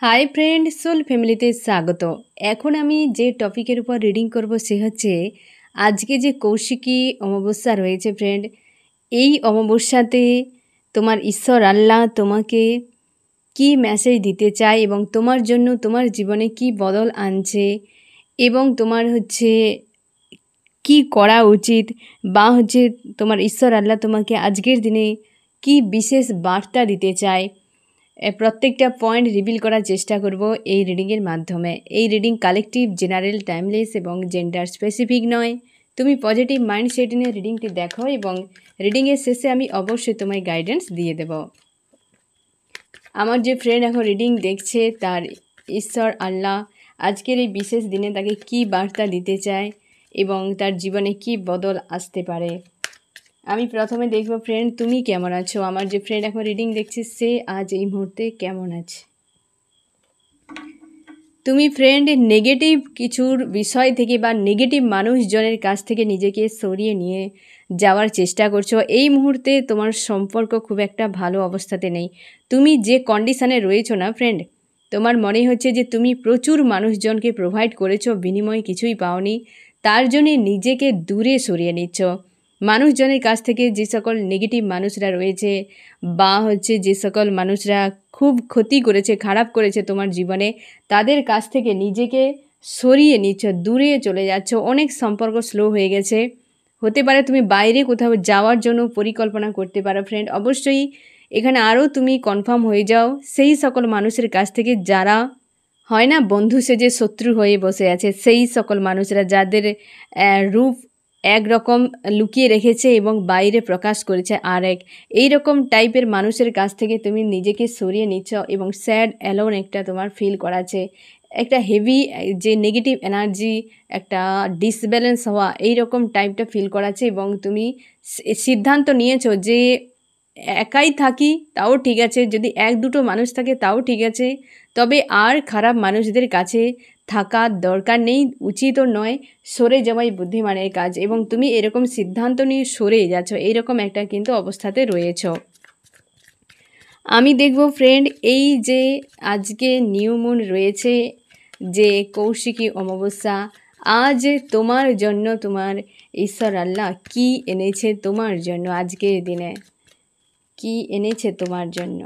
Hi friend, soul ফ্যামিলিতে স্বাগত। এখন আমি যে টপিকের উপর রিডিং করব সে হচ্ছে আজকে যে কৌশিকী অমাবস্যা রয়েছে ফ্রেন্ড। এই অমাবস্যাতে তোমার ঈশ্বর আল্লাহ তোমাকে কি মেসেজ দিতে চায় এবং তোমার জন্য তোমার জীবনে কি বদল আনছে এবং তোমার কি করা উচিত বা তোমার ঈশ্বর আল্লাহ তোমাকে আজকের দিনে কি বিশেষ বার্তা দিতে চায়, প্রত্যেকটা পয়েন্ট রিভিল করার চেষ্টা করব এই রিডিংয়ের মাধ্যমে। এই রিডিং কালেকটিভ, জেনারেল, টাইমলেস এবং জেন্ডার স্পেসিফিক নয়। তুমি পজিটিভ মাইন্ডসেট নিয়ে রিডিংটি দেখো এবং রিডিংয়ের শেষে আমি অবশ্যই তোমায় গাইডেন্স দিয়ে দেব। আমার যে ফ্রেন্ড এখন রিডিং দেখছে তার ঈশ্বর আল্লাহ আজকের এই বিশেষ দিনে তাকে কি বার্তা দিতে চায় এবং তার জীবনে কি বদল আসতে পারে। আমি প্রথমে দেখব ফ্রেন্ড তুমি কেমন আছো। আমার যে ফ্রেন্ড এখন রিডিং দেখছে সে আজ এই মুহূর্তে কেমন আছে। তুমি ফ্রেন্ড নেগেটিভ কিছুর বিষয় থেকে বা নেগেটিভ মানুষজনের কাছ থেকে নিজেকে সরিয়ে নিয়ে যাওয়ার চেষ্টা করছো। এই মুহূর্তে তোমার সম্পর্ক খুব একটা ভালো অবস্থাতে নেই। তুমি যে কন্ডিশানে রয়েছো না ফ্রেন্ড, তোমার মনে হচ্ছে যে তুমি প্রচুর মানুষজনকে প্রোভাইড করেছো, বিনিময়ে কিছুই পাওনি, তার জন্যে নিজেকে দূরে সরিয়ে নিচ্ছ। মানুষজনের কাছ থেকে যে সকল নেগেটিভ মানুষরা রয়েছে বা যে সকল মানুষরা খুব ক্ষতি করেছে, খারাপ করেছে তোমার জীবনে, তাদের কাছ থেকে নিজেকে সরিয়ে নিচ্ছ, দূরে চলে যাচ্ছ। অনেক সম্পর্ক স্লো হয়ে গেছে। হতে পারে তুমি বাইরে কোথাও যাওয়ার জন্য পরিকল্পনা করতে পারো ফ্রেন্ড। অবশ্যই এখানে আরও তুমি কনফার্ম হয়ে যাও সেই সকল মানুষের কাছ থেকে যারা হয় না বন্ধু সেজে শত্রু হয়ে বসে আছে, সেই সকল মানুষরা যাদের রূপ একরকম লুকিয়ে রেখেছে এবং বাইরে প্রকাশ করেছে এই রকম টাইপের মানুষের কাছ থেকে তুমি নিজেকে সরিয়ে নিচ্ছ এবং স্যাড অ্যালোন একটা তোমার ফিল করাচ্ছে। একটা হেভি যে নেগেটিভ এনার্জি, একটা ডিসব্যালেন্স হওয়া এই রকম টাইপটা ফিল করাচ্ছে এবং তুমি সিদ্ধান্ত নিয়েছো যে একাই থাকি তাও ঠিক আছে, যদি এক দুটো মানুষ থাকে তাও ঠিক আছে, তবে আর খারাপ মানুষদের কাছে থাকার দরকার নেই, উচিতও নয়, সরে যাওয়াই বুদ্ধিমানের কাজ। এবং তুমি এরকম সিদ্ধান্ত নিয়ে সরে যাচ্ছ, এইরকম একটা কিন্তু অবস্থাতে রয়েছ। আমি দেখব ফ্রেন্ড এই যে আজকে নিউ মুন রয়েছে, যে কৌশিকী অমাবস্যা, আজ তোমার জন্য তোমার ঈশ্বর আল্লাহ কি এনেছে তোমার জন্য, আজকের দিনে কি এনেছে তোমার জন্য।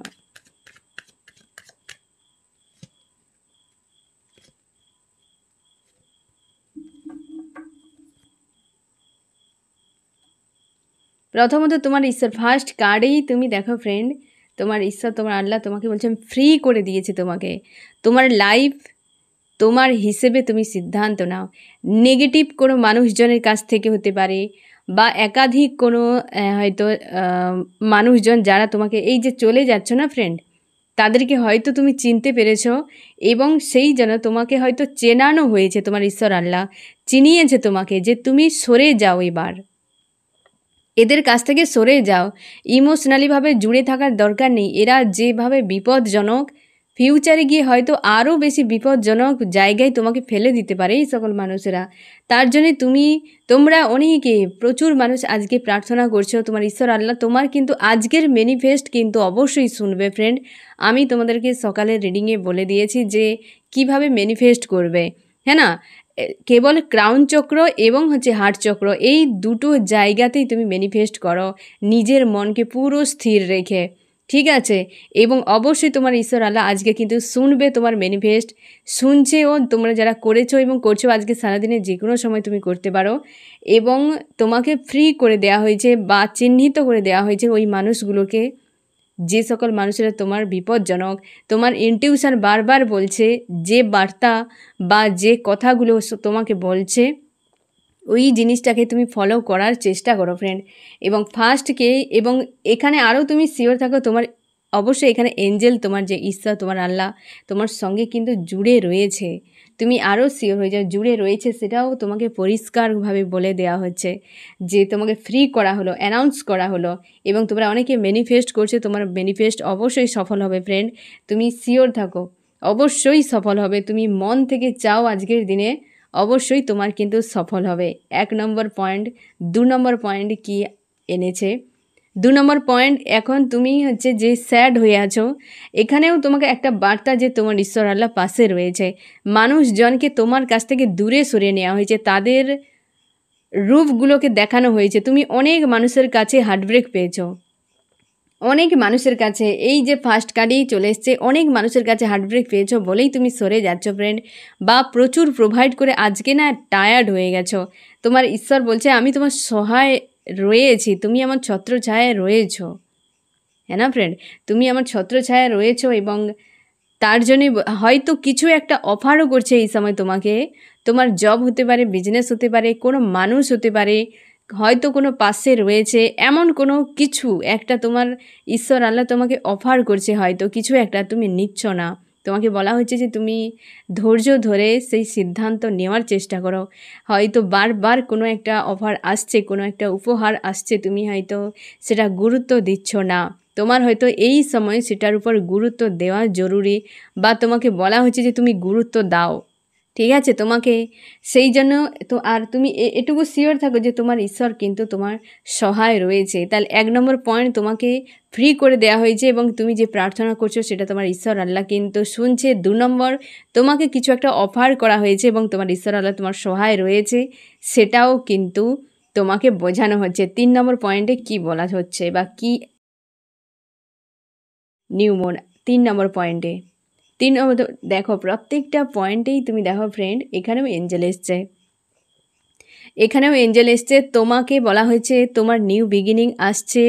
প্রথমত তোমার ঈশ্বর, ফার্স্ট কার্ডেই তুমি দেখো ফ্রেন্ড, তোমার ঈশ্বর তোমার আল্লাহ তোমাকে বলছে আমি ফ্রি করে দিয়েছি তোমাকে। তোমার লাইফ তোমার হিসেবে তুমি সিদ্ধান্ত নাও। নেগেটিভ কোনো মানুষজনের কাছ থেকে হতে পারে বা একাধিক কোনো হয়তো মানুষজন যারা তোমাকে এই যে চলে যাচ্ছ না ফ্রেন্ড, তাদেরকে হয়তো তুমি চিনতে পেরেছো এবং সেই জন্য তোমাকে হয়তো চেনানো হয়েছে, তোমার ঈশ্বর আল্লাহ চিনিয়েছে তোমাকে যে তুমি সরে যাও, এবার এদের কাছ থেকে সরে যাও। ইমোশনালিভাবে জুড়ে থাকার দরকার নেই। এরা যেভাবে বিপজ্জনক, ফিউচারে গিয়ে হয়তো আরও বেশি বিপজ্জনক জায়গায় তোমাকে ফেলে দিতে পারে এই সকল মানুষেরা। তার জন্যে তোমরা অনেকে প্রচুর মানুষ আজকে প্রার্থনা করছো, তোমার ঈশ্বর আল্লাহ তোমার কিন্তু আজকের ম্যানিফেস্ট কিন্তু অবশ্যই শুনবে ফ্রেন্ড। আমি তোমাদেরকে সকালের রিডিংয়ে বলে দিয়েছি যে কিভাবে ম্যানিফেস্ট করবে, হ্যাঁ না, কেবল ক্রাউন চক্র এবং হার্ট চক্র, এই দুটো জায়গাতেই তুমি ম্যানিফেস্ট করো নিজের মনকে পুরো স্থির রেখে, ঠিক আছে। এবং অবশ্যই তোমার ঈশ্বর আল্লাহ আজকে কিন্তু শুনবে তোমার ম্যানিফেস্ট, শুনছেও। তোমরা যারা করেছো এবং করছো আজকে সারাদিনে যে কোনো সময় তুমি করতে পারো এবং তোমাকে ফ্রি করে দেওয়া হয়েছে বা চিহ্নিত করে দেওয়া হয়েছে ওই মানুষগুলোকে, যে সকল মানুষেরা তোমার বিপজ্জনক। তোমার ইনটিউশন বারবার বলছে যে বার্তা বা যে কথাগুলো তোমাকে বলছে ওই জিনিসটাকে তুমি ফলো করার চেষ্টা করো ফ্রেন্ড। এবং ফার্স্টকে, এবং এখানে আরও তুমি শিওর থাকো তোমার অবশ্যই এখানে এঞ্জেল, তোমার যে ঈশ্বর তোমার আল্লাহ তোমার সঙ্গে কিন্তু জুড়ে রয়েছে। তুমি আরও শিওর হয়ে যাও জুড়ে রয়েছে, সেটাও তোমাকে পরিষ্কারভাবে বলে দেওয়া হচ্ছে যে তোমাকে ফ্রি করা হলো, অ্যানাউন্স করা হলো। এবং তোমরা অনেকে ম্যানিফেস্ট করছো, তোমার ম্যানিফেস্ট অবশ্যই সফল হবে ফ্রেন্ড। তুমি শিওর থাকো অবশ্যই সফল হবে। তুমি মন থেকে চাও আজকের দিনে, অবশ্যই তোমার কিন্তু সফল হবে। 1 নম্বর পয়েন্ট। 2 নম্বর পয়েন্ট কি এনেছে, 2 নম্বর পয়েন্ট, এখন তুমি হচ্ছে যে স্যাড হয়ে আছো, এখানেও তোমাকে একটা বার্তা যে তোমার ঈশ্বর আল্লাহ পাশে রয়েছে। মানুষজনকে তোমার কাছ থেকে দূরে সরিয়ে নেওয়া হয়েছে, তাদের রূপগুলোকে দেখানো হয়েছে। তুমি অনেক মানুষের কাছে হার্টব্রেক পেয়েছো, অনেক মানুষের কাছে, এই যে ফার্স্ট কার্ডেই চলে এসছে, অনেক মানুষের কাছে হার্টব্রেক পেয়েছো বলেই তুমি সরে যাচ্ছ ফ্রেন্ড, বা প্রচুর প্রোভাইড করে আজকে না টায়ার্ড হয়ে গেছো। তোমার ঈশ্বর বলছে আমি তোমার সহায় রয়েছি, তুমি আমার ছত্রছায়ায় রয়েছো, হ্যাঁ না ফ্রেন্ড, তুমি আমার ছত্রছায়ায় রয়েছো। এবং তার জন্যই হয়তো কিছু একটা অফারও করছে এই সময় তোমাকে। তোমার জব হতে পারে, বিজনেস হতে পারে, কোনো মানুষ হতে পারে, হয়তো কোনো পাশে রয়েছে, এমন কোনো কিছু একটা তোমার ঈশ্বর আল্লাহ তোমাকে অফার করছে, হয়তো কিছু একটা তুমি নিচ্ছ না। তোমাকে বলা হচ্ছে যে তুমি ধৈর্য ধরে সেই সিদ্ধান্ত নেওয়ার চেষ্টা করো। হয়তো বারবার কোনো একটা অফার আসছে, কোনো একটা উপহার আসছে, তুমি হয়তো সেটা গুরুত্ব দিচ্ছ না। তোমার হয়তো এই সময় সেটার উপর গুরুত্ব দেওয়া জরুরি, বা তোমাকে বলা হচ্ছে যে তুমি গুরুত্ব দাও, ঠিক আছে। তোমাকে সেই জন্য তো, আর তুমি এটুকু শিওর থাকো যে তোমার ঈশ্বর কিন্তু তোমার সহায় রয়েছে। তাহলে 1 নম্বর পয়েন্ট তোমাকে ফ্রি করে দেওয়া হয়েছে, এবং তুমি যে প্রার্থনা করছো সেটা তোমার ঈশ্বর আল্লাহ কিন্তু শুনছে। 2 নম্বর, তোমাকে কিছু একটা অফার করা হয়েছে এবং তোমার ঈশ্বর আল্লাহ তোমার সহায় রয়েছে, সেটাও কিন্তু তোমাকে বোঝানো হচ্ছে। 3 নম্বর পয়েন্টে কি বলা হচ্ছে বা কি নিউ মুন 3 নম্বর পয়েন্টে, 3 নম্বর দেখো, প্রত্যেকটা পয়েন্টেই তুমি দেখো ফ্রেন্ড, এখানেও এঞ্জেল এসছে, এখানেও এঞ্জেল এসছে। তোমাকে বলা হয়েছে তোমার নিউ বিগিনিং আসছে।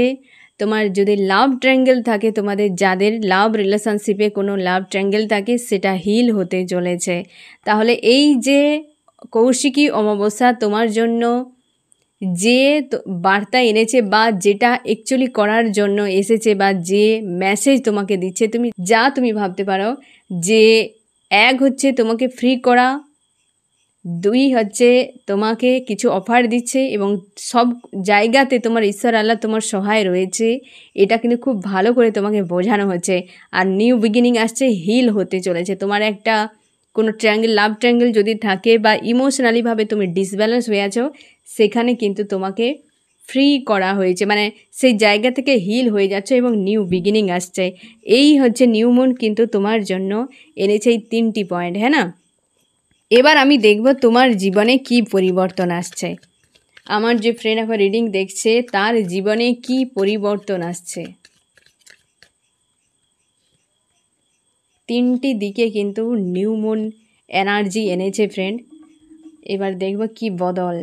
তোমার যদি লাভ ট্রায়াঙ্গেল থাকে, তোমাদের যাদের লাভ রিলেশনশিপে কোনো লাভ ট্রায়াঙ্গেল থাকে, সেটা হিল হতে চলেছে। তাহলে এই যে কৌশিকী অমাবস্যা তোমার জন্য যে বার্তা এনেছে, বা যেটা অ্যাকচুয়ালি করার জন্য এসেছে, বা যে মেসেজ তোমাকে দিচ্ছে, তুমি ভাবতে পারো যে 1 হচ্ছে তোমাকে ফ্রি করা, 2 হচ্ছে তোমাকে কিছু অফার দিচ্ছে, এবং সব জায়গাতে তোমার ঈশ্বর আল্লাহ তোমার সহায় রয়েছে। এটা কিন্তু খুব ভালো করে তোমাকে বোঝানো হচ্ছে। আর নিউ বিগিনিং আসছে, হিল হতে চলেছে। তোমার একটা কোনো ট্রায়াঙ্গেল, লাভ ট্রায়াঙ্গেল যদি থাকে, বা ইমোশনালিভাবে তুমি ডিসব্যালেন্স হয়ে আছো, সেখানে কিন্তু তোমাকে ফ্রি করা হয়েছে, মানে সেই জায়গা থেকে হিল হয়ে যাচ্ছে এবং নিউ বিগিনিং আসছে। এই হচ্ছে নিউ মুন কিন্তু তোমার জন্য এনেছে এই 3টি পয়েন্ট, হ্যাঁ না। এবার আমি দেখব তোমার জীবনে কি পরিবর্তন আসছে। আমার যে ফ্রেন্ড এখন রিডিং দেখছে, তার জীবনে কি পরিবর্তন আসছে। 3টি দিকে কিন্তু নিউ মুন এনার্জি এনেছে ফ্রেন্ড। এবার দেখব কি বদল।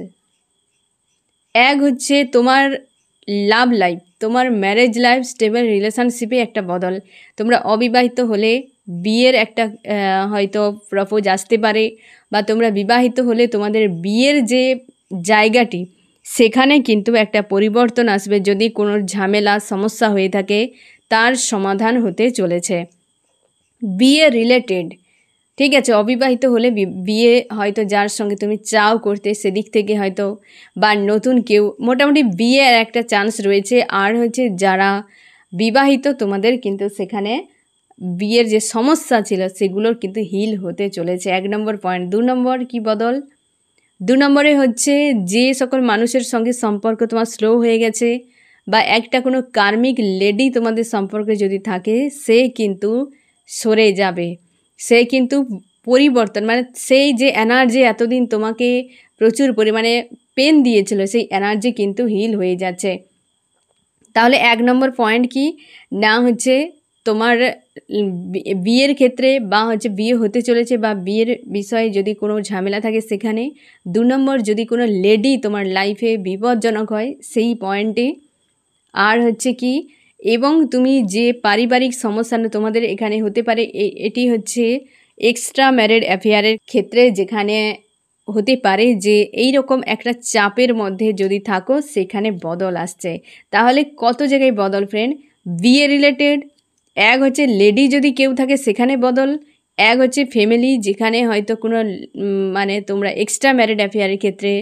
1 হচ্ছে তোমার লাভ লাইফ, তোমার ম্যারেজ লাইফ, স্টেবল রিলেশনশিপে একটা বদল। তোমরা অবিবাহিত হলে বিয়ের একটা হয়তো প্রপোজ আসতে পারে, বা তোমরা বিবাহিত হলে তোমাদের বিয়ের যে জায়গাটি, সেখানে কিন্তু একটা পরিবর্তন আসবে। যদি কোনো ঝামেলা সমস্যা হয়ে থাকে, তার সমাধান হতে চলেছে। বিয়ে রিলেটেড, ঠিক আছে, অবিবাহিত হলে বিয়ে হয়তো যার সঙ্গে তুমি চাও করতে, সেদিক থেকে হয়তো, বা নতুন কেউ, মোটামুটি বিয়ের একটা চান্স রয়েছে। আর হচ্ছে যারা বিবাহিত, তোমাদের কিন্তু সেখানে বিয়ের যে সমস্যা ছিল সেগুলোর কিন্তু হিল হতে চলেছে। 1 নম্বর পয়েন্ট। 2 নম্বর কি বদল? 2 নম্বরে হচ্ছে যে সকল মানুষের সঙ্গে সম্পর্ক তোমার স্লো হয়ে গেছে, বা একটা কোনো কার্মিক লেডি তোমাদের সম্পর্কে যদি থাকে, সে কিন্তু সরে যাবে, সে কিন্তু পরিবর্তন, মানে সেই যে এনার্জি এতদিন তোমাকে প্রচুর পরিমাণে পেন দিয়েছিল, সেই এনার্জি কিন্তু হিল হয়ে যাচ্ছে। তাহলে 1 নম্বর পয়েন্ট কি না, হচ্ছে তোমার বিয়ের ক্ষেত্রে, বা হচ্ছে বিয়ে হতে চলেছে, বা বিয়ের বিষয়ে যদি কোনো ঝামেলা থাকে সেখানে। 2 নম্বর, যদি কোনো লেডি তোমার লাইফে বিপজ্জনক হয়, সেই পয়েন্টে। আর হচ্ছে কি, এবং তুমি যে পারিবারিক সমস্যা তোমাদের এখানে হতে পারে, এটি হচ্ছে এক্সট্রা ম্যারিড অ্যাফেয়ারের ক্ষেত্রে, যেখানে হতে পারে যে এই রকম একটা চাপের মধ্যে যদি থাকো, সেখানে বদল আসছে। তাহলে কত জায়গায় বদল ফ্রেন্ড। বিয়ে রিলেটেড, 1 হচ্ছে লেডি যদি কেউ থাকে সেখানে বদল, 1 হচ্ছে ফ্যামিলি, যেখানে হয়তো কোনো মানে তোমরা এক্সট্রা ম্যারিড অ্যাফেয়ারের ক্ষেত্রে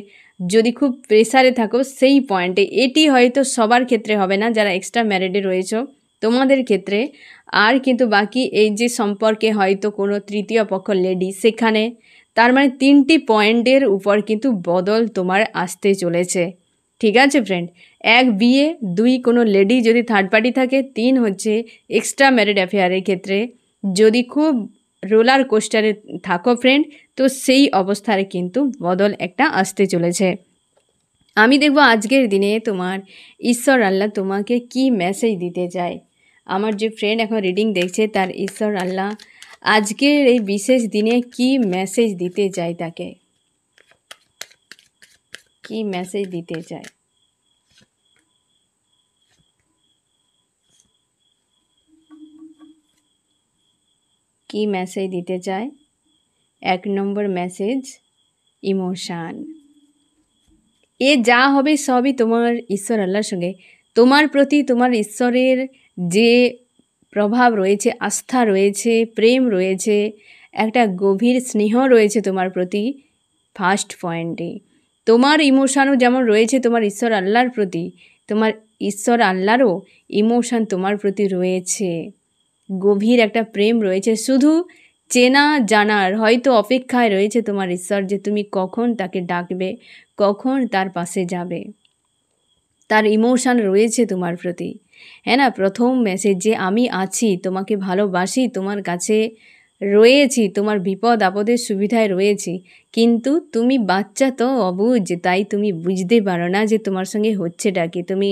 যদি খুব প্রেসারে থাকো, সেই পয়েন্টে। এটি হয়তো সবার ক্ষেত্রে হবে না, যারা এক্সট্রা ম্যারিডে রয়েছো তোমাদের ক্ষেত্রে। আর কিন্তু বাকি এই যে সম্পর্কে হয়তো কোনো তৃতীয় পক্ষ লেডি, সেখানে, তার মানে 3টি পয়েন্টের উপর কিন্তু বদল তোমার আসতে চলেছে, ঠিক আছে ফ্রেন্ড, 1 বিয়ে, 2 কোনো লেডি যদি থার্ড পার্টি থাকে, 3 হচ্ছে এক্সট্রা ম্যারিড অ্যাফেয়ারের ক্ষেত্রে যদি খুব রোলার কোস্টারে থাকো ফ্রেন্ড, তো সেই অবস্থার কিন্তু বদল একটা আসতে চলেছে। আমি দেখব আজকের দিনে তোমার ঈশ্বর আল্লাহ তোমাকে কি মেসেজ দিতে চায়। আমার যে ফ্রেন্ড এখন রিডিং দেখছে তার ঈশ্বর আল্লাহ আজকের এই বিশেষ দিনে কি মেসেজ দিতে চায়, তাকে কি মেসেজ দিতে চায়। কি মেসেজ দিতে চায়? 1 নম্বর মেসেজ, ইমোশান। এ যা হবে সবই তোমার ঈশ্বর আল্লাহর সঙ্গে তোমার প্রতি তোমার ঈশ্বরের যে প্রভাব রয়েছে, আস্থা রয়েছে, প্রেম রয়েছে, একটা গভীর স্নেহ রয়েছে তোমার প্রতি। ফার্স্ট পয়েন্টে তোমার ইমোশানও যেমন রয়েছে তোমার ঈশ্বর আল্লাহর প্রতি, তোমার ঈশ্বর আল্লাহরও ইমোশান তোমার প্রতি রয়েছে, গভীর একটা প্রেম রয়েছে। শুধু চেনা জানার হয়তো অপেক্ষায় রয়েছে তোমার ঈশ্বর, যে তুমি কখন তাকে ডাকবে, কখন তার পাশে যাবে। তার ইমোশান রয়েছে তোমার প্রতি, হ্যাঁ না। প্রথম মেসেজ যে আমি আছি, তোমাকে ভালোবাসি, তোমার কাছে রয়েছি, তোমার বিপদ আপদের সুবিধায় রয়েছি, কিন্তু তুমি বাচ্চা তো অবুঝ, তাই তুমি বুঝতে পারো না যে তোমার সঙ্গে হচ্ছেটা কি। তুমি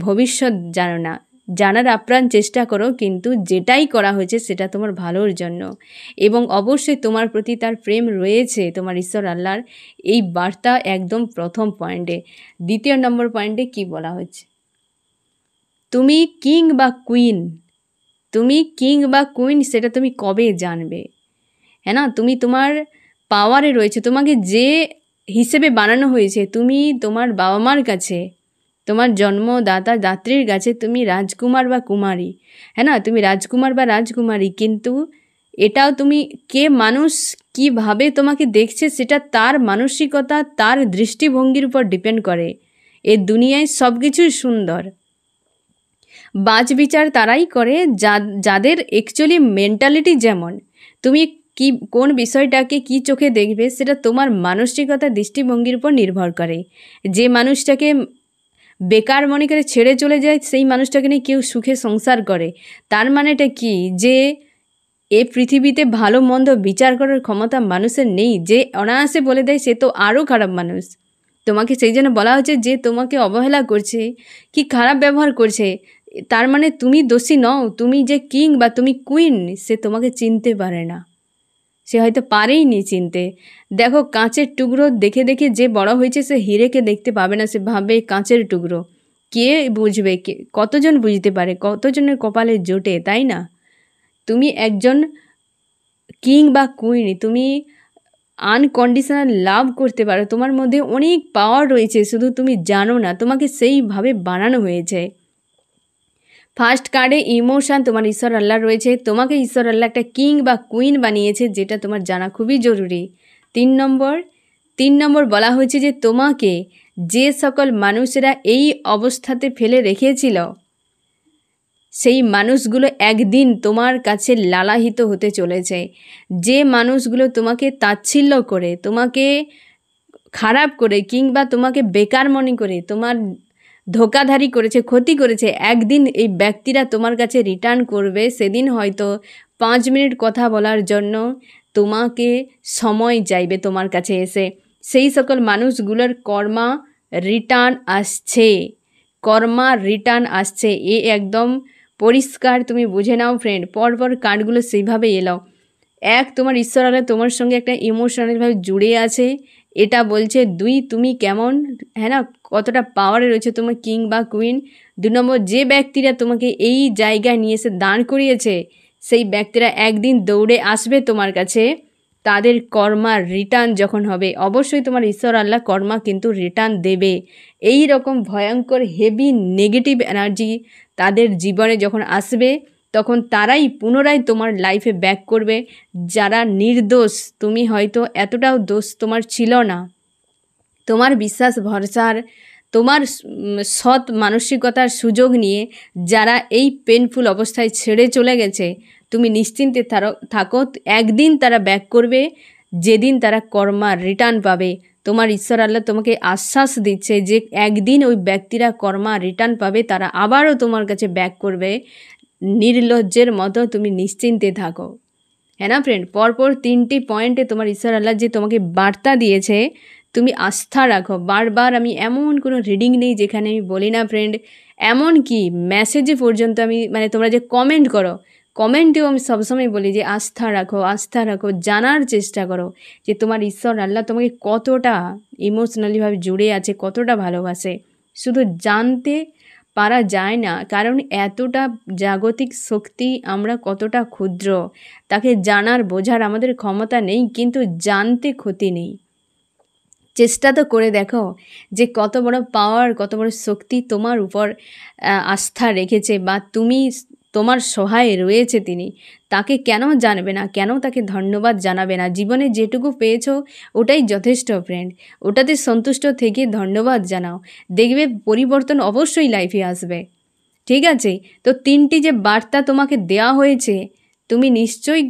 ভবিষ্যৎ জানো না, জানার আপ্রাণ চেষ্টা করো, কিন্তু যেটাই করা হয়েছে সেটা তোমার ভালোর জন্য, এবং অবশ্যই তোমার প্রতি তার প্রেম রয়েছে তোমার ঈশ্বর আল্লাহর। এই বার্তা একদম প্রথম পয়েন্টে। দ্বিতীয় নম্বর পয়েন্টে কি বলা হচ্ছে? তুমি কিং বা কুইন, তুমি কিং বা কুইন সেটা তুমি কবে জানবে, হ্যাঁ না। তুমি তোমার পাওয়ারে রয়েছে, তোমাকে যে হিসেবে বানানো হয়েছে, তুমি তোমার বাবা মার কাছে, তোমার জন্মদাতা দাত্রীর কাছে তুমি রাজকুমার বা কুমারী, হ্যাঁ না, তুমি রাজকুমার বা রাজকুমারী। কিন্তু এটাও তুমি কে মানুষ কিভাবে তোমাকে দেখছে সেটা তার মানসিকতা, তার দৃষ্টিভঙ্গির উপর ডিপেন্ড করে। এই দুনিয়ায় সব কিছুই সুন্দর, বাজ বিচার তারাই করে যাদের অ্যাকচুয়ালি মেন্টালিটি যেমন। তুমি কি কোন বিষয়টাকে কি চোখে দেখবে সেটা তোমার মানসিকতা, দৃষ্টিভঙ্গির উপর নির্ভর করে। যে মানুষটাকে বেকার মনে করে ছেড়ে চলে যায়, সেই মানুষটাকে নিয়ে কেউ সুখে সংসার করে, তার মানেটা কি? যে এ পৃথিবীতে ভালো মন্দ বিচার করার ক্ষমতা মানুষের নেই। যে অনায়াসে বলে দেয় সে তো আরও খারাপ মানুষ। তোমাকে সেই জন্য বলা হচ্ছে যে তোমাকে অবহেলা করছে, কি খারাপ ব্যবহার করছে, তার মানে তুমি দোষী নও। তুমি যে কিং বা তুমি কুইন, সে তোমাকে চিনতে পারে না, সে হয়তো পারেই নি চিনতে। দেখো, কাঁচের টুকরো দেখে দেখে যে বড় হয়েছে সে হিরেকে দেখতে পাবে না, সে ভাবে কাঁচের টুকরো। কে বুঝবে? কতজন বুঝতে পারে? কতজনের কপালে জোটে, তাই না? তুমি একজন কিং বা কুইন, তুমি আনকন্ডিশনাল লাভ করতে পারো, তোমার মধ্যে অনেক পাওয়ার রয়েছে, শুধু তুমি জানো না। তোমাকে সেইভাবে বানানো হয়েছে। ফার্স্ট কার্ডে ইমোশান তোমার ঈশ্বর আল্লাহ রয়েছে, তোমাকে ঈশ্বর আল্লাহ একটা কিং বা কুইন বানিয়েছে, যেটা তোমার জানা খুবই জরুরি। 3 নম্বর বলা হয়েছে যে তোমাকে যে সকল মানুষেরা এই অবস্থাতে ফেলে রেখেছিল, সেই মানুষগুলো একদিন তোমার কাছে লালায়িত হতে চলেছে। যে মানুষগুলো তোমাকে তাচ্ছিল্য করে, তোমাকে খারাপ করে, কিংবা তোমাকে বেকার মনে করে, তোমার ধোকাধারি করেছে, ক্ষতি করেছে, একদিন এই ব্যক্তিরা তোমার কাছে রিটার্ন করবে। সেদিন হয়তো 5 মিনিট কথা বলার জন্য তোমাকে সময় চাইবে তোমার কাছে এসে। সেই সকল মানুষগুলোর কর্মা রিটার্ন আসছে, কর্মা রিটার্ন আসছে, এ একদম পরিষ্কার। তুমি বুঝে নাও ফ্রেন্ড, পরপর কার্ডগুলো সেইভাবে এলো। 1, তোমার ঈশ্বর আল্লাহ তোমার সঙ্গে একটা ইমোশনালভাবে জুড়ে আছে, এটা বলছে। 2, তুমি কেমন, হ্যাঁ না, কতটা পাওয়ারে রয়েছে তোমার কিং বা কুইন। 2 নম্বর, যে ব্যক্তিরা তোমাকে এই জায়গায় নিয়ে এসে দাঁড় করিয়েছে, সেই ব্যক্তিরা একদিন দৌড়ে আসবে তোমার কাছে। তাদের কর্মা রিটার্ন যখন হবে, অবশ্যই তোমার ঈশ্বর আল্লাহ কর্মা কিন্তু রিটার্ন দেবে। এই রকম ভয়ঙ্কর হেভি নেগেটিভ এনার্জি তাদের জীবনে যখন আসবে, তখন তারাই পুনরায় তোমার লাইফে ব্যাক করবে। যারা নির্দোষ, তুমি হয়তো এতটাও দোষ তোমার ছিল না, তোমার বিশ্বাস ভরসার, তোমার সৎ মানসিকতার সুযোগ নিয়ে যারা এই পেনফুল অবস্থায় ছেড়ে চলে গেছে, তুমি নিশ্চিন্তে থাকো, একদিন তারা ব্যাক করবে, যেদিন তারা কর্মা রিটার্ন পাবে। তোমার ঈশ্বর আল্লাহ তোমাকে আশ্বাস দিচ্ছে যে একদিন ওই ব্যক্তিরা কর্মা রিটার্ন পাবে, তারা আবারও তোমার কাছে ব্যাক করবে। নির্লজ্জের মতো তুমি নিশ্চিন্তে থাকো। হ্যাঁ না ফ্রেন্ড, পরপর 3টি পয়েন্টে তোমার ঈশ্বর আল্লাহ যে তোমাকে বার্তা দিয়েছে, তুমি আস্থা রাখো। বারবার আমি এমন কোনো রিডিং নেই যেখানে আমি বলি না ফ্রেন্ড, এমন কি মেসেজে পর্যন্ত আমি তোমরা যে কমেন্ট করো, কমেন্টেও আমি সবসময় বলি যে আস্থা রাখো, আস্থা রাখো, জানার চেষ্টা করো যে তোমার ঈশ্বর আল্লাহ তোমাকে কতটা ইমোশনালিভাবে জুড়ে আছে, কতটা ভালোবাসে। শুধু জানতে পারা যায় না, কারণ এতটা জাগতিক শক্তি, আমরা কতটা ক্ষুদ্র, তাকে জানার বোঝার আমাদের ক্ষমতা নেই, কিন্তু জানতে ক্ষতি নেই। চেষ্টা তো করে দেখো যে কত বড় পাওয়ার, কত বড় শক্তি তোমার উপর আস্থা রেখেছে, বা তোমার সহায় রয়েছে তিনি। তাকে কেন জানবে না, কেন তাকে ধন্যবাদ জানাবে না? জীবনে যেটুকু পেয়েছো ওটাই যথেষ্ট ফ্রেন্ড, ওটাতে সন্তুষ্ট থেকে ধন্যবাদ জানাও, দেখবে পরিবর্তন অবশ্যই লাইফে আসবে। ঠিক আছে, তো 3টি যে বার্তা তোমাকে দেওয়া হয়েছে, তুমি নিশ্চয়ই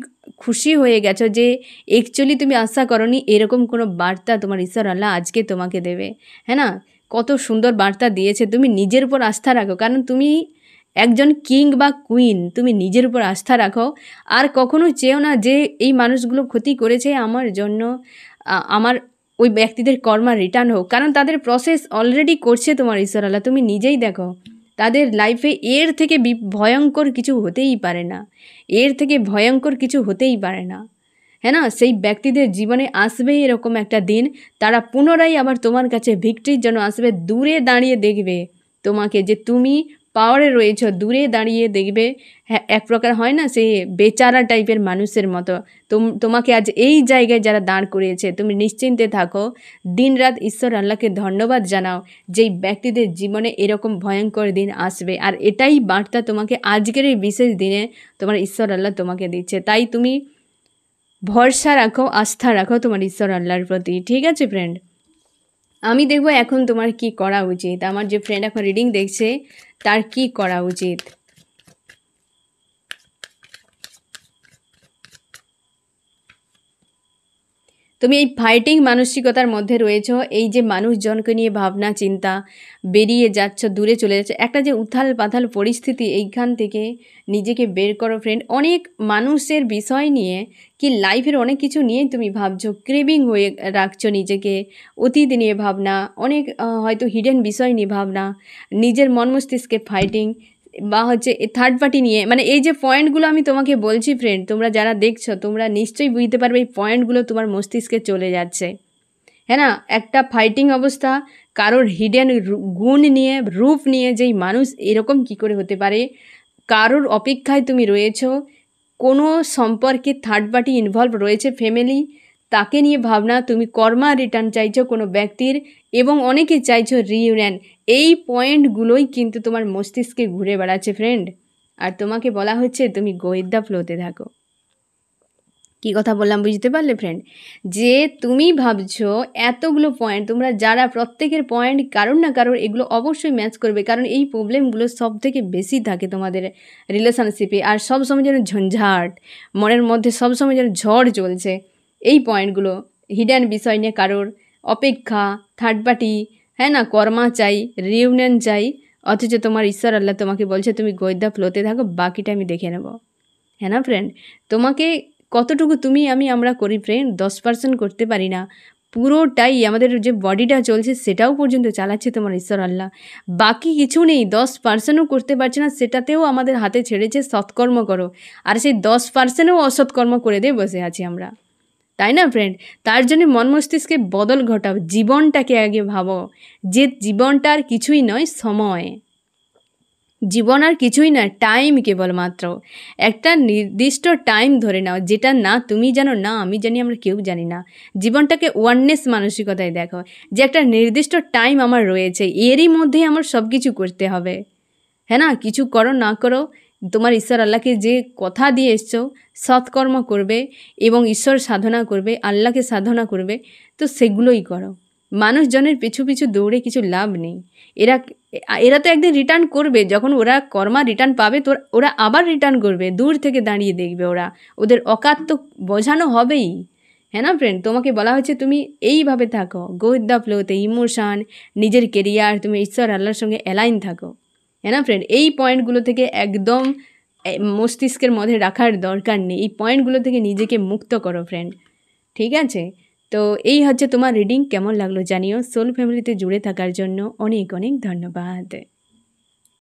খুশি হয়ে গেছো যে অ্যাকচুয়ালি তুমি আশা করনি এরকম কোনো বার্তা তোমার ঈশ্বর আল্লাহ আজকে তোমাকে দেবে। হ্যাঁ না, কত সুন্দর বার্তা দিয়েছে। তুমি নিজের উপর আস্থা রাখো, কারণ তুমি একজন কিং বা কুইন। তুমি নিজের উপর আস্থা রাখো, আর কখনো চেও না যে এই মানুষগুলো ক্ষতি করেছে আমার জন্য আমার ওই ব্যক্তিদের কর্মা রিটার্ন হোক, কারণ তাদের প্রসেস অলরেডি করছে তোমার ঈশ্বর আল্লাহ। তুমি নিজেই দেখো তাদের লাইফে এর থেকে ভয়ঙ্কর কিছু হতেই পারে না, এর থেকে ভয়ঙ্কর কিছু হতেই পারে না। হ্যাঁ না, সেই ব্যক্তিদের জীবনে আসবেই এরকম একটা দিন, তারা পুনরায় আবার তোমার কাছে ভিক্টরির জন্য আসবে। দূরে দাঁড়িয়ে দেখবে তোমাকে যে তুমি পাওয়ারে রয়েছ, দূরে দাঁড়িয়ে দেখবে। হ্যাঁ, এক প্রকার হয় না সে বেচারা টাইপের মানুষের মতো তোমাকে আজ এই জায়গায় যারা দাঁড় করিয়েছে। তুমি নিশ্চিন্তে থাকো, দিনরাত ঈশ্বর আল্লাহকে ধন্যবাদ জানাও যেই ব্যক্তিদের জীবনে এরকম ভয়ঙ্কর দিন আসবে। আর এটাই বার্তা তোমাকে আজকের এই বিশেষ দিনে তোমার ঈশ্বর আল্লাহ তোমাকে দিচ্ছে। তাই তুমি ভরসা রাখো, আস্থা রাখো তোমার ঈশ্বর আল্লাহর প্রতি। ঠিক আছে ফ্রেন্ড, আমি দেখব এখন তোমার কি করা উচিত। আমার যে ফ্রেন্ড এখন রিডিং দেখছে তার কি করা উচিত। তুমি এই ফাইটিং মানসিকতার মধ্যে রয়েছ, এই যে মানুষজনকে নিয়ে ভাবনা চিন্তা, বেরিয়ে যাচ্ছ, দূরে চলে যাচ্ছে, একটা যে উথাল পাথাল পরিস্থিতি, এইখান থেকে নিজেকে বের করো ফ্রেন্ড। অনেক মানুষের বিষয় নিয়ে কি লাইফের অনেক কিছু নিয়ে তুমি ভাবছো, ক্রেভিং হয়ে রাখছো নিজেকে, অতীত নিয়ে ভাবনা, অনেক হয়তো হিডেন বিষয় নিয়ে ভাবনা, নিজের মন মস্তিষ্কে ফাইটিং, বা হচ্ছে থার্ড পার্টি নিয়ে। এই যে পয়েন্টগুলো আমি তোমাকে বলছি ফ্রেন্ড, তোমরা যারা দেখছো তোমরা নিশ্চয়ই বুঝতে পারবে এই পয়েন্টগুলো তোমার মস্তিষ্কে চলে যাচ্ছে। হ্যাঁ না, একটা ফাইটিং অবস্থা, কারোর হিডেন গুণ নিয়ে, রূপ নিয়ে, যেই মানুষ এরকম কি করে হতে পারে, কারোর অপেক্ষায় তুমি রয়েছো, কোনো সম্পর্কে থার্ড পার্টি ইনভলভ রয়েছে, ফ্যামিলি, তাকে নিয়ে ভাবনা, তুমি কর্মা রিটার্ন চাইছো কোনো ব্যক্তির, এবং অনেকে চাইছো রিইউনিয়ন। এই পয়েন্টগুলোই কিন্তু তোমার মস্তিষ্কে ঘুরে বেড়াচ্ছে ফ্রেন্ড। আর তোমাকে বলা হচ্ছে তুমি গোয়েন্দা ফ্লোতে থাকো। কি কথা বললাম বুঝতে পারলে ফ্রেন্ড? যে তুমি ভাবছো এতগুলো পয়েন্ট, তোমরা যারা প্রত্যেকের পয়েন্ট কারোর না কারোর এগুলো অবশ্যই ম্যাচ করবে, কারণ এই প্রবলেমগুলো সব থেকে বেশি থাকে তোমাদের রিলেশনশিপে। আর সবসময় যেন ঝঞ্ঝাট, মনের মধ্যে সবসময় যেন ঝড় চলছে। এই পয়েন্টগুলো হিডেন বিষয় নিয়ে কারোর অপেক্ষা, থার্ড পার্টি, হ্যাঁ না, কর্মা চাই, রিউনিয়ন চাই, অথচ তোমার ঈশ্বর আল্লাহ তোমাকে বলছে তুমি গোয়েন্দা ফ্লোতে থাকো, বাকিটা আমি দেখে নেব। হ্যাঁ না ফ্রেন্ড, তোমাকে কতটুকু আমরা করি ফ্রেন্ড, 10% করতে পারি না, পুরোটাই আমাদের যে বডিটা চলছে সেটাও পর্যন্ত চালাচ্ছে তোমার ঈশ্বর আল্লাহ। বাকি কিছু নেই, 10%ও করতে পারছে না, সেটাতেও আমাদের হাতে ছেড়েছে সৎকর্ম করো। আর সেই 10%ও অসৎকর্ম করে দিয়ে বসে আছি আমরা, তাই না ফ্রেন্ড? তার জন্য মন মস্তিষ্কে বদল ঘটাও, জীবনটাকে আগে ভাবো যে জীবনটা আর কিছুই নয়, সময়। জীবন আর কিছুই না, টাইম কেবলমাত্র। একটা নির্দিষ্ট টাইম ধরে নাও, যেটা না তুমি জানো, না আমি জানি, আমরা কেউ জানি না। জীবনটাকে ওয়াননেস মানসিকতায় দেখো, যে একটা নির্দিষ্ট টাইম আমার রয়েছে, এরই মধ্যেই আমার সব কিছু করতে হবে। হ্যাঁ না, কিছু করো না করো, তোমার ঈশ্বর আল্লাহকে যে কথা দিয়ে এসছো, সৎকর্ম করবে এবং ঈশ্বর সাধনা করবে, আল্লাহকে সাধনা করবে, তো সেগুলোই করো। মানুষজনের পিছু পিছু দৌড়ে কিছু লাভ নেই। এরা তো একদিন রিটার্ন করবে, যখন ওরা কর্মা রিটার্ন পাবে তো ওরা আবার রিটার্ন করবে। দূর থেকে দাঁড়িয়ে দেখবে, ওদের অকাত তো বোঝানো হবেই। হ্যাঁ না ফ্রেন্ড, তোমাকে বলা হচ্ছে তুমি এইভাবে থাকো, গো উইথ দ্য ফ্লোতে, ইমোশান, নিজের কেরিয়ার, তুমি ঈশ্বর আল্লাহর সঙ্গে অ্যালাইন থাকো। হ্যাঁ না ফ্রেন্ড, এই পয়েন্টগুলো থেকে একদম মস্তিষ্কের মধ্যে রাখার দরকার নেই, এই পয়েন্টগুলো থেকে নিজেকে মুক্ত করো ফ্রেন্ড, ঠিক আছে? তো এই হচ্ছে তোমার রিডিং, কেমন লাগলো জানিও। সোল ফ্যামিলিতে জুড়ে থাকার জন্য অনেক অনেক ধন্যবাদ।